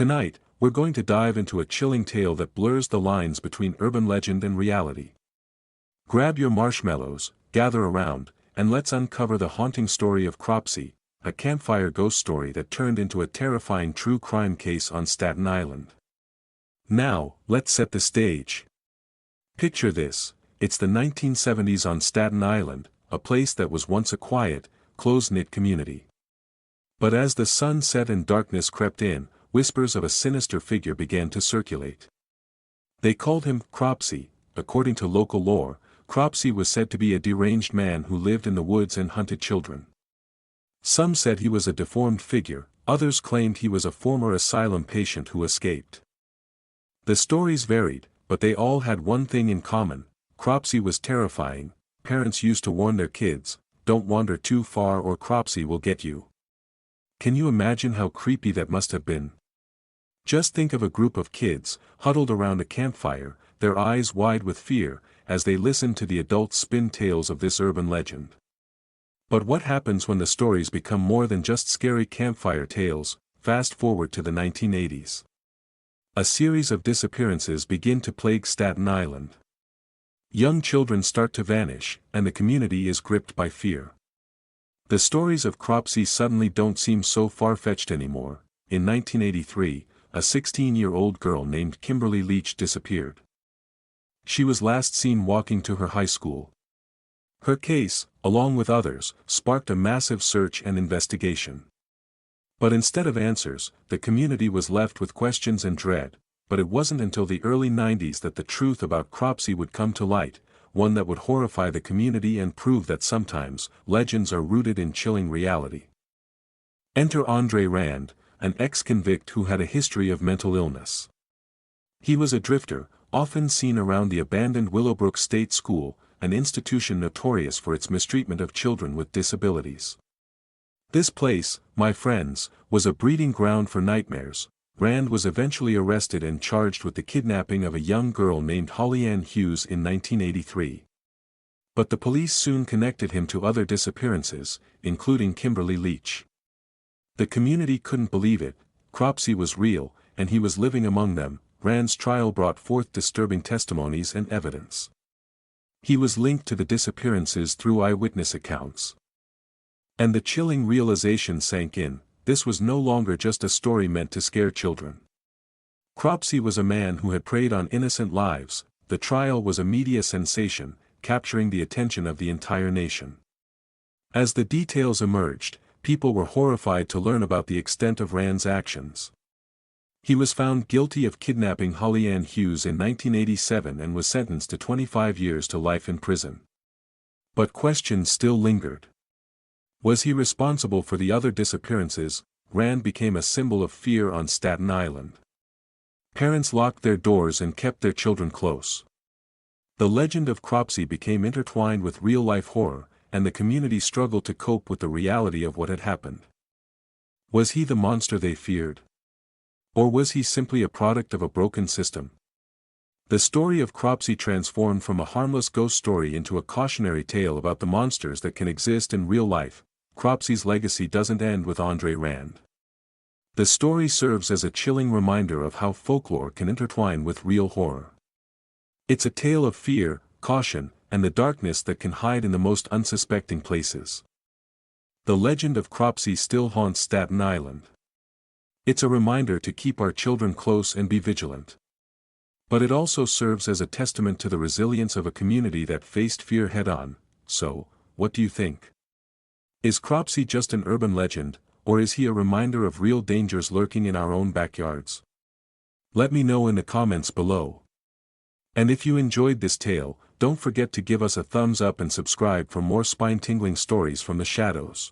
Tonight, we're going to dive into a chilling tale that blurs the lines between urban legend and reality. Grab your marshmallows, gather around, and let's uncover the haunting story of Cropsey, a campfire ghost story that turned into a terrifying true crime case on Staten Island. Now, let's set the stage. Picture this: it's the 1970s on Staten Island, a place that was once a quiet, close-knit community. But as the sun set and darkness crept in, whispers of a sinister figure began to circulate. They called him Cropsey. According to local lore, Cropsey was said to be a deranged man who lived in the woods and hunted children. Some said he was a deformed figure, others claimed he was a former asylum patient who escaped. The stories varied, but they all had one thing in common: Cropsey was terrifying. Parents used to warn their kids, "Don't wander too far or Cropsey will get you." Can you imagine how creepy that must have been? Just think of a group of kids, huddled around a campfire, their eyes wide with fear, as they listened to the adults spin tales of this urban legend. But what happens when the stories become more than just scary campfire tales? Fast forward to the 1980s. A series of disappearances begin to plague Staten Island. Young children start to vanish, and the community is gripped by fear. The stories of Cropsey suddenly don't seem so far-fetched anymore. In 1983, a 16-year-old girl named Kimberly Leach disappeared. She was last seen walking to her high school. Her case, along with others, sparked a massive search and investigation. But instead of answers, the community was left with questions and dread. But it wasn't until the early 90s that the truth about Cropsey would come to light, one that would horrify the community and prove that sometimes, legends are rooted in chilling reality. Enter Andre Rand, an ex-convict who had a history of mental illness. He was a drifter, often seen around the abandoned Willowbrook State School, an institution notorious for its mistreatment of children with disabilities. This place, my friends, was a breeding ground for nightmares. Rand was eventually arrested and charged with the kidnapping of a young girl named Holly Ann Hughes in 1983. But the police soon connected him to other disappearances, including Kimberly Leach. The community couldn't believe it. Cropsey was real, and he was living among them. Rand's trial brought forth disturbing testimonies and evidence. He was linked to the disappearances through eyewitness accounts. And the chilling realization sank in: this was no longer just a story meant to scare children. Cropsey was a man who had preyed on innocent lives. The trial was a media sensation, capturing the attention of the entire nation. As the details emerged, people were horrified to learn about the extent of Rand's actions. He was found guilty of kidnapping Holly Ann Hughes in 1987 and was sentenced to 25 years to life in prison. But questions still lingered. Was he responsible for the other disappearances? Rand became a symbol of fear on Staten Island. Parents locked their doors and kept their children close. The legend of Cropsey became intertwined with real-life horror, and the community struggled to cope with the reality of what had happened. Was he the monster they feared? Or was he simply a product of a broken system? The story of Cropsey transformed from a harmless ghost story into a cautionary tale about the monsters that can exist in real life. Cropsey's legacy doesn't end with Andre Rand. The story serves as a chilling reminder of how folklore can intertwine with real horror. It's a tale of fear, caution, and the darkness that can hide in the most unsuspecting places. The legend of Cropsey still haunts Staten Island. It's a reminder to keep our children close and be vigilant. But it also serves as a testament to the resilience of a community that faced fear head-on. So, what do you think? Is Cropsey just an urban legend, or is he a reminder of real dangers lurking in our own backyards? Let me know in the comments below. And if you enjoyed this tale, don't forget to give us a thumbs up and subscribe for more spine-tingling stories from the shadows.